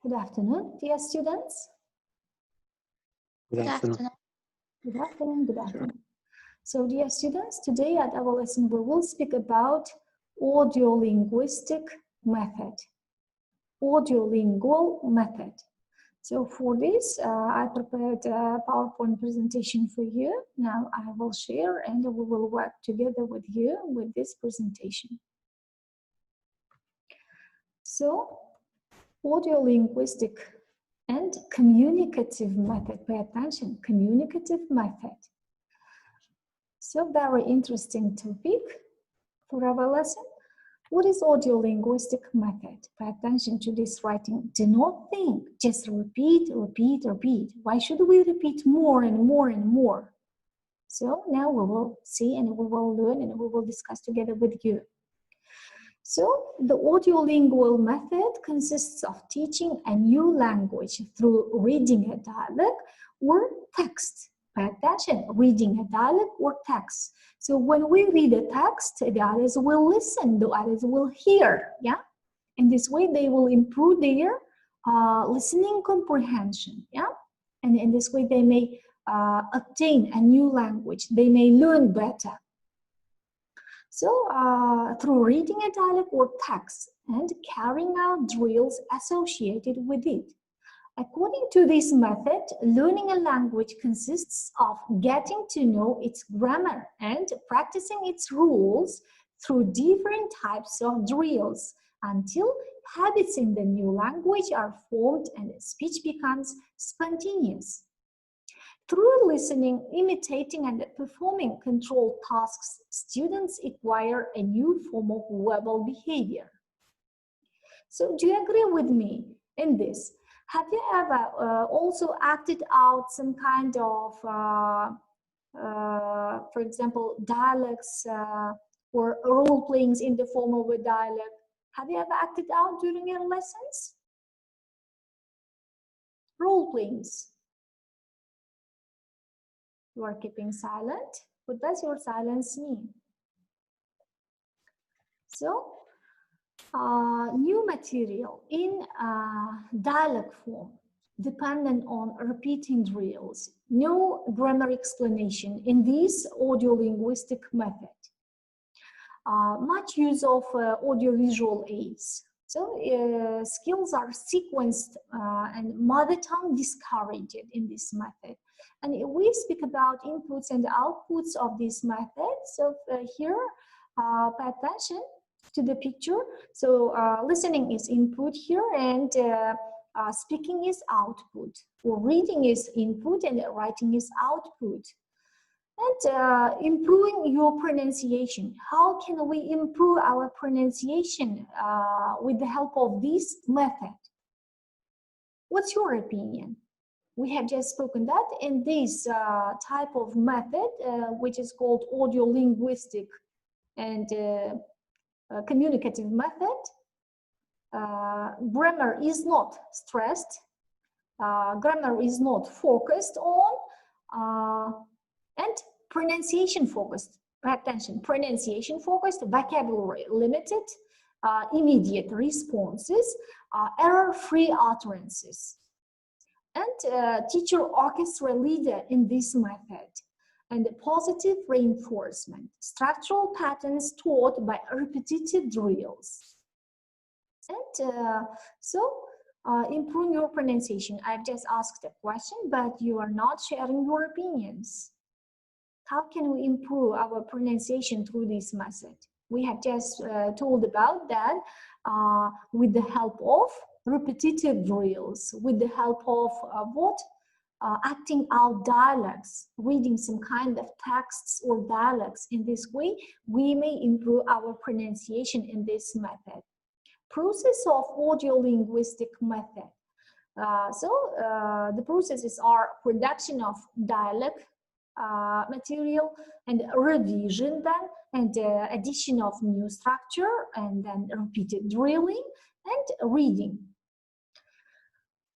Good afternoon, dear students. Good afternoon. Good afternoon, good afternoon. So, dear students, today at our lesson we will speak about audio-linguistic method. Audiolingual method. So for this, I prepared a PowerPoint presentation for you. Now I will share and we will work together with you with this presentation. So, audiolinguistic and communicative method. Pay attention, communicative method. So very interesting topic for our lesson. What is audiolinguistic method? Pay attention to this writing. Do not think, just repeat, repeat, repeat. Why should we repeat more and more and more? So now we will see and we will learn and we will discuss together with you. So the audiolingual method consists of teaching a new language through reading a dialogue or text. Pay attention, reading a dialogue or text. So when we read a text, the others will listen, the others will hear, yeah? In this way, they will improve their listening comprehension, yeah? And in this way, they may obtain a new language. They may learn better. So through reading a dialogue or text and carrying out drills associated with it. According to this method, learning a language consists of getting to know its grammar and practicing its rules through different types of drills until habits in the new language are formed and speech becomes spontaneous. Through listening, imitating, and performing controlled tasks, students acquire a new form of verbal behavior. So, do you agree with me in this? Have you ever also acted out some kind of, for example, dialects or role playings in the form of a dialect? Have you ever acted out during your lessons? Role playings. You are keeping silent. What does your silence mean? So, new material in dialogue form, dependent on repeating drills. No grammar explanation in this audiolinguistic method. Much use of audiovisual aids. So skills are sequenced and mother tongue discouraged in this method. And we speak about inputs and outputs of this method. So here, pay attention to the picture. So listening is input here and speaking is output. Or reading is input and writing is output. And improving your pronunciation. How can we improve our pronunciation with the help of this method? What's your opinion? We have just spoken that in this type of method, which is called audiolinguistic and communicative method, grammar is not stressed, grammar is not focused on, and pronunciation focused. Pay attention, pronunciation focused, vocabulary limited, immediate responses, error-free utterances. And teacher orchestra leader in this method. And positive reinforcement, structural patterns taught by repetitive drills. And improving your pronunciation. I've just asked a question, but you are not sharing your opinions. How can we improve our pronunciation through this method? We have just told about that with the help of repetitive drills, with the help of acting out dialogues, reading some kind of texts or dialogues. In this way, we may improve our pronunciation in this method. Process of audiolinguistic method. The processes are production of dialogue material and revision then, and addition of new structure, and then repeated drilling and reading.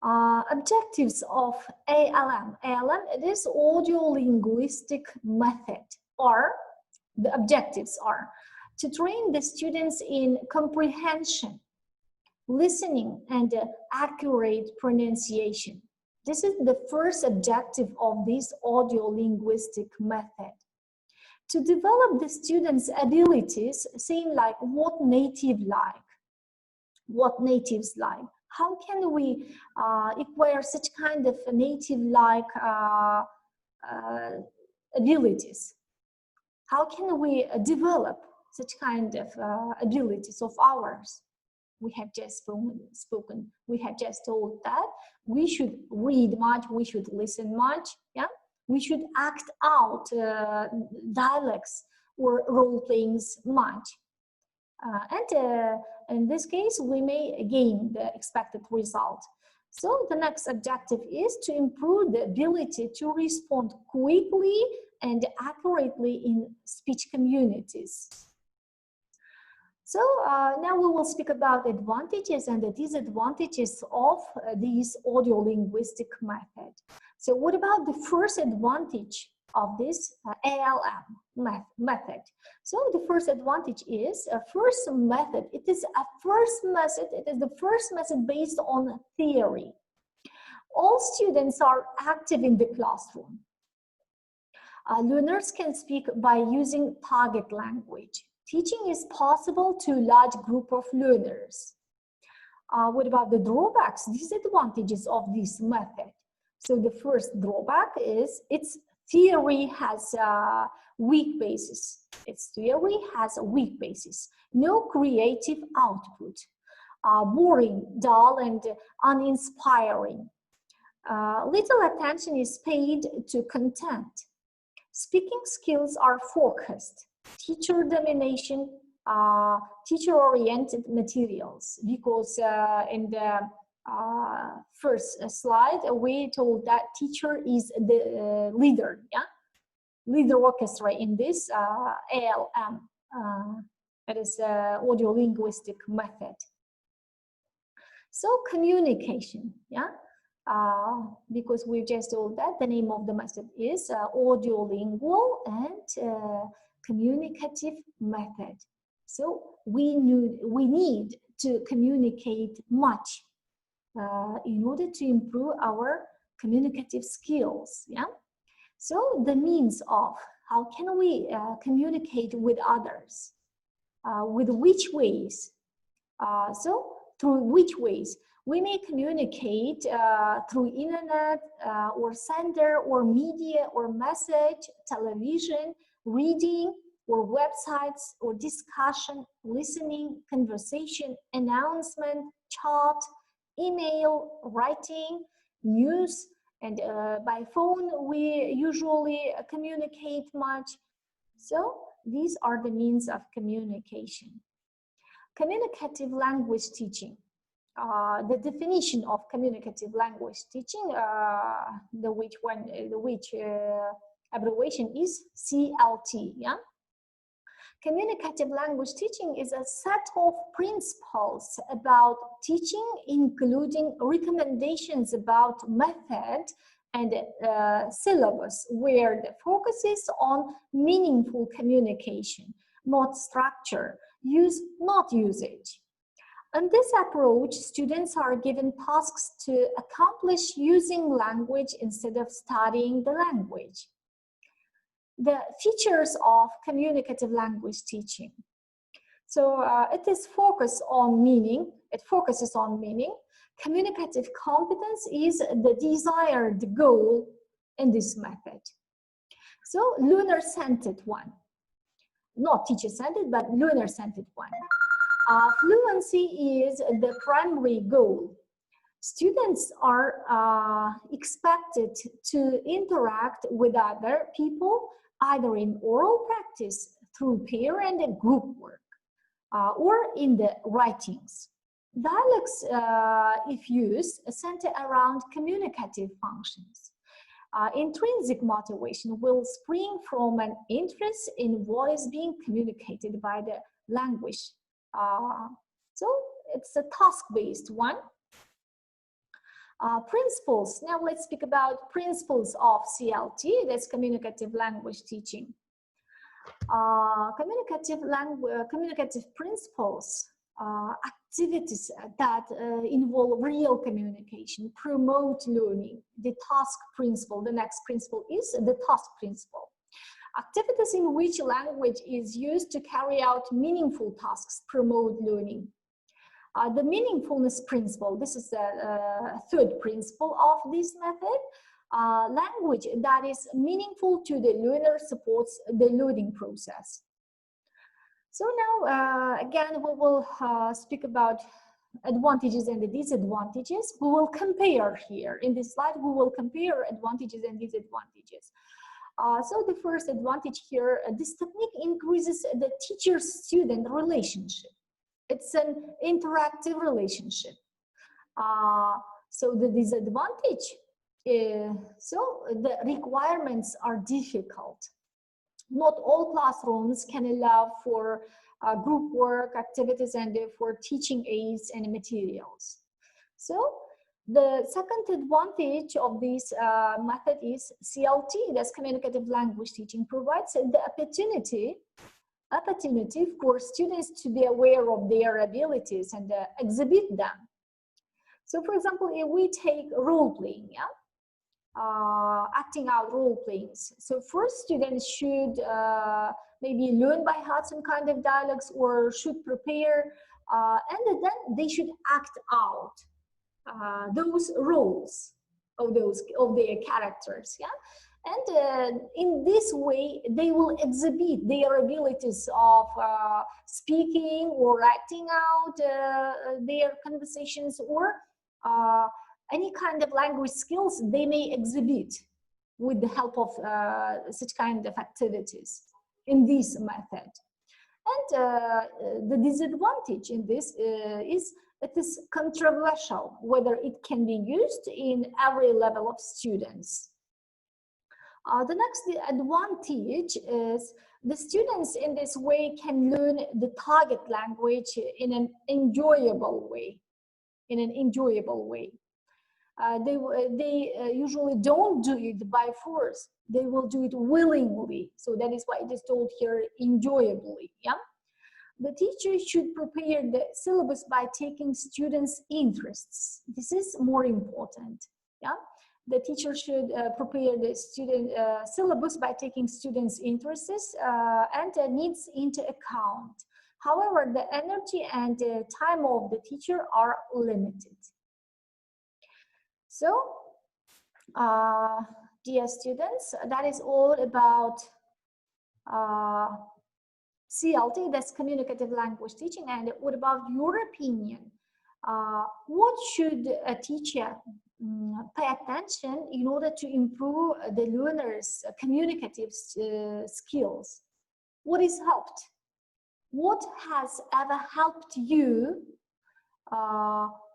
Objectives of ALM. ALM, it is audiolinguistic method, or the objectives are to train the students in comprehension, listening, and accurate pronunciation. This is the first objective of this audio-linguistic method. To develop the students' abilities, saying like what natives like. How can we acquire such kind of native-like abilities? How can we develop such kind of abilities of ours? We have just spoken. We have just told that we should read much, we should listen much, yeah? We should act out dialects or role-playings much. And in this case, we may gain the expected result. So the next objective is to improve the ability to respond quickly and accurately in speech communities. So now we will speak about advantages and the disadvantages of this audio-linguistic method. So what about the first advantage of this ALM method? So the first advantage is a first method. It is the first method based on theory. All students are active in the classroom. Learners can speak by using target language. Teaching is possible to a large group of learners. What about the drawbacks, disadvantages of this method? So the first drawback is its theory has a weak basis. Its theory has a weak basis. No creative output. Boring, dull, and uninspiring. Little attention is paid to content. Speaking skills are focused. Teacher domination, teacher-oriented materials, because in the first slide we told that teacher is the leader, yeah, leader orchestra in this ALM, that is audio-linguistic method. So communication, yeah. Because we just told that the name of the method is audio-lingual and communicative method. So we need to communicate much in order to improve our communicative skills. Yeah. So the means of how can we communicate with others? With which ways? So through which ways? We may communicate through internet or sender or media or message, television, reading or websites or discussion, listening, conversation, announcement, chat, email, writing, news, and by phone we usually communicate much. So these are the means of communication. Communicative language teaching. The definition of communicative language teaching, the which abbreviation is CLT. Yeah. Communicative language teaching is a set of principles about teaching, including recommendations about method and syllabus, where the focus is on meaningful communication, not structure, use, not usage. In this approach, students are given tasks to accomplish using language instead of studying the language. The features of communicative language teaching. So it is focused on meaning. It focuses on meaning. Communicative competence is the desired goal in this method. So learner-centered one. Not teacher-centered, but learner-centered one. Fluency is the primary goal. Students are expected to interact with other people either in oral practice through peer and group work or in the writings. Dialects, if used, center around communicative functions. Intrinsic motivation will spring from an interest in what is being communicated by the language. So it's a task-based one. Principles. Now let's speak about principles of CLT, that's communicative language teaching. Communicative principles activities that involve real communication, promote learning. The task principle, the next principle is the task principle. Activities in which language is used to carry out meaningful tasks promote learning. The meaningfulness principle, this is the third principle of this method. Language that is meaningful to the learner supports the learning process. So now, again, we will speak about advantages and the disadvantages. We will compare here. In this slide, we will compare advantages and disadvantages. So the first advantage here, this technique increases the teacher-student relationship. It's an interactive relationship. So the disadvantage is, so the requirements are difficult. Not all classrooms can allow for group work, activities, and therefore teaching aids and materials. So the second advantage of this method is CLT, that's communicative language teaching, provides the opportunity for students to be aware of their abilities and exhibit them. So for example, if we take role playing, yeah? Acting out role plays. So first students should maybe learn by heart some kind of dialogues or should prepare and then they should act out those roles of their characters, yeah? And in this way, they will exhibit their abilities of speaking or acting out their conversations or any kind of language skills they may exhibit with the help of such kind of activities in this method. And the disadvantage in this is it is controversial whether it can be used in every level of students. The next advantage is the students in this way can learn the target language in an enjoyable way. They usually don't do it by force. They will do it willingly. So that is why it is told here enjoyably. Yeah. The teacher should prepare the syllabus by taking students' interests. This is more important. Yeah. The teacher should prepare the student syllabus by taking students' interests and needs into account. However, the energy and time of the teacher are limited. So, dear students, that is all about CLT, that's communicative language teaching. And what about your opinion? What should a teacher pay attention in order to improve the learner's communicative skills? What is helped? What has ever helped you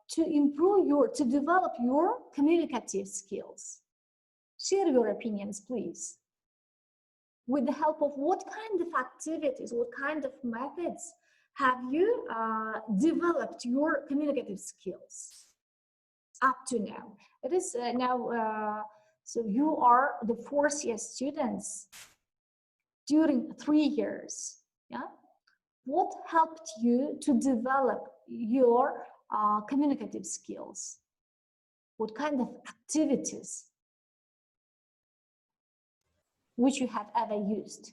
to develop your communicative skills? Share your opinions, please. With the help of what kind of activities, what kind of methods have you developed your communicative skills up to now? It is now, so you are the 4th year students during 3 years, yeah? What helped you to develop your communicative skills? What kind of activities which you have ever used?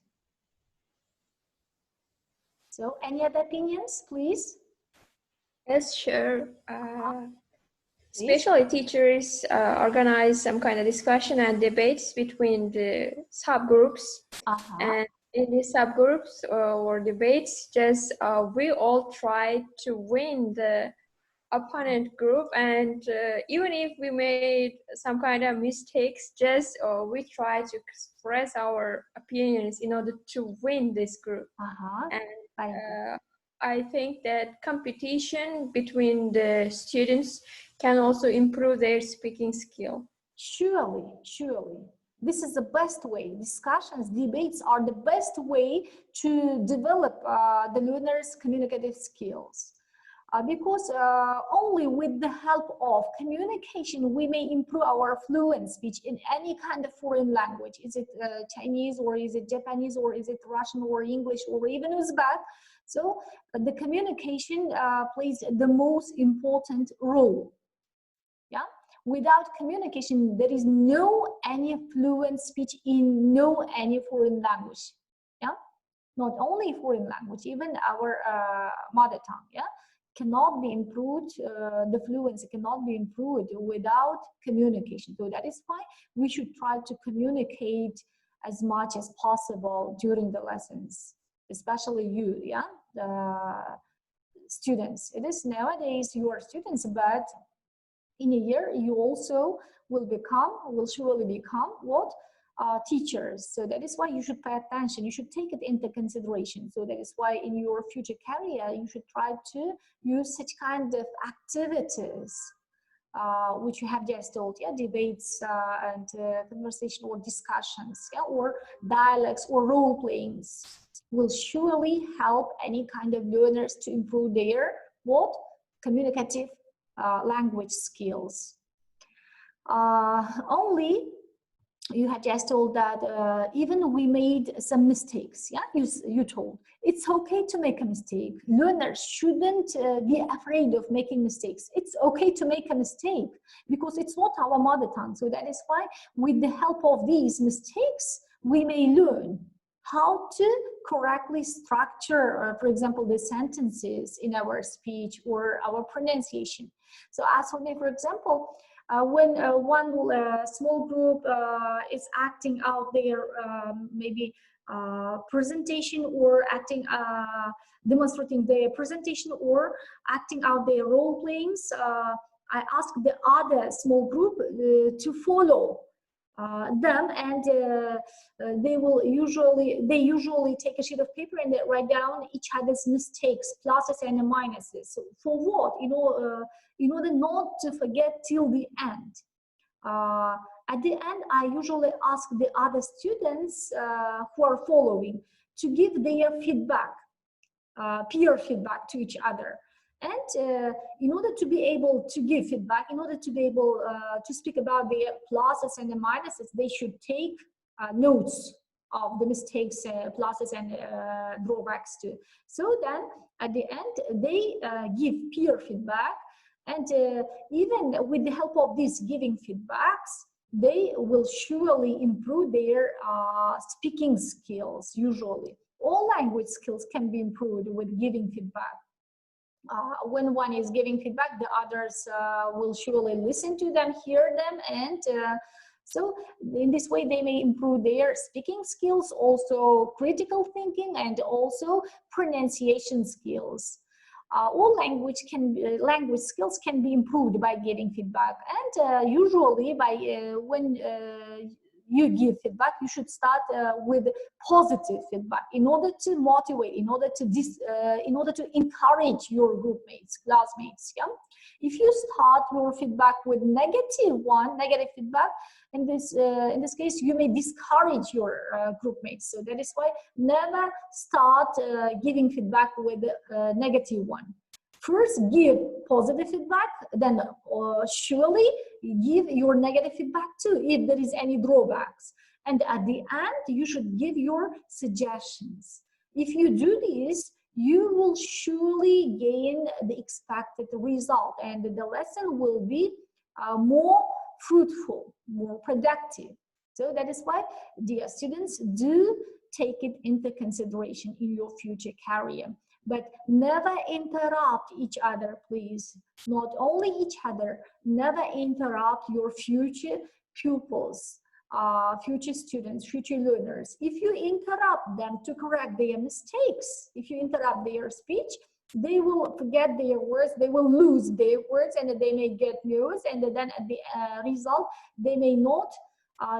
So any other opinions, please? Yes, sure. Especially teachers organize some kind of discussion and debates between the subgroups. And in these subgroups or debates, just we all try to win the opponent group, and even if we made some kind of mistakes, just we try to express our opinions in order to win this group. And I think that competition between the students can also improve their speaking skill. Surely, surely. This is the best way. Discussions, debates are the best way to develop the learner's communicative skills. Because only with the help of communication, we may improve our fluent speech in any kind of foreign language. Is it Chinese, or is it Japanese, or is it Russian, or English, or even Uzbek? So the communication plays the most important role. Yeah, without communication, there is no any fluent speech in no any foreign language. Yeah, not only foreign language, even our mother tongue. Yeah, cannot be improved. The fluency cannot be improved without communication. So that is why we should try to communicate as much as possible during the lessons, especially you, yeah, the students. It is nowadays you are students, but in a year you also will surely become what? Teachers. So that is why you should pay attention, you should take it into consideration. So that is why in your future career you should try to use such kind of activities which you have just told, yeah, debates and conversation or discussions, yeah, or dialogues or role playings will surely help any kind of learners to improve their what? Communicative language skills. Only you had just told that even we made some mistakes, yeah, you told it's okay to make a mistake. Learners shouldn't be afraid of making mistakes. It's okay to make a mistake because it's not our mother tongue. So that is why with the help of these mistakes we may learn how to correctly structure, for example, the sentences in our speech or our pronunciation. So as for me, for example, when one small group is acting out their maybe presentation or acting, demonstrating their presentation or acting out their role playings, I ask the other small group to follow them, and they usually take a sheet of paper and they write down each other's mistakes, pluses and minuses. So for what? In order not to forget till the end. At the end, I usually ask the other students who are following to give their feedback, peer feedback to each other. And in order to be able to give feedback, in order to be able to speak about their pluses and the minuses, they should take notes of the mistakes, pluses and drawbacks too. So then at the end, they give peer feedback. And even with the help of these giving feedbacks, they will surely improve their speaking skills. Usually, all language skills can be improved with giving feedback. When one is giving feedback, the others will surely listen to them, hear them, and so in this way they may improve their speaking skills, also critical thinking, and also pronunciation skills. All language skills can be improved by giving feedback, and usually by when you give feedback, you should start with positive feedback in order to motivate, in order to encourage your group mates, classmates. Yeah, if you start your feedback with negative feedback, in this case, you may discourage your group mates. So that is why never start giving feedback with negative one. First, give positive feedback, then surely give your negative feedback too, if there is any drawbacks. And at the end, you should give your suggestions. If you do this, you will surely gain the expected result, and the lesson will be more fruitful, more productive. So that is why, dear students, do take it into consideration in your future career. But never interrupt each other, please. Not only each other, never interrupt your future pupils, future students, future learners. If you interrupt them to correct their mistakes, if you interrupt their speech, they will forget their words, they will lose their words, and they may get nervous, and then at the result, they may not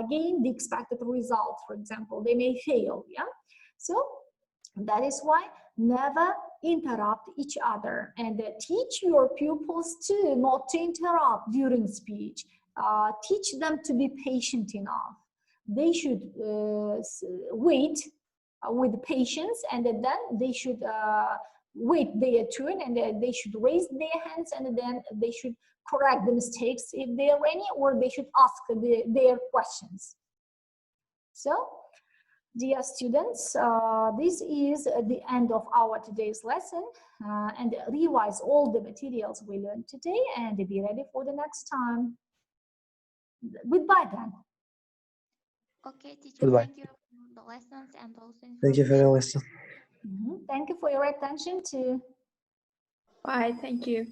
gain the expected result. For example, they may fail. Yeah, so that is why never interrupt each other, and teach your pupils too not to interrupt during speech. Teach them to be patient enough. They should wait with patience, and then they should wait their turn, and they should raise their hands, and then they should correct the mistakes if there are any, or they should ask their questions. So Dear students, this is the end of our today's lesson, and revise all the materials we learned today and be ready for the next time. Goodbye then. Okay, teacher, Goodbye. thank you for the lessons and also Thank you for the lesson. Thank you for your attention too. Bye. Thank you.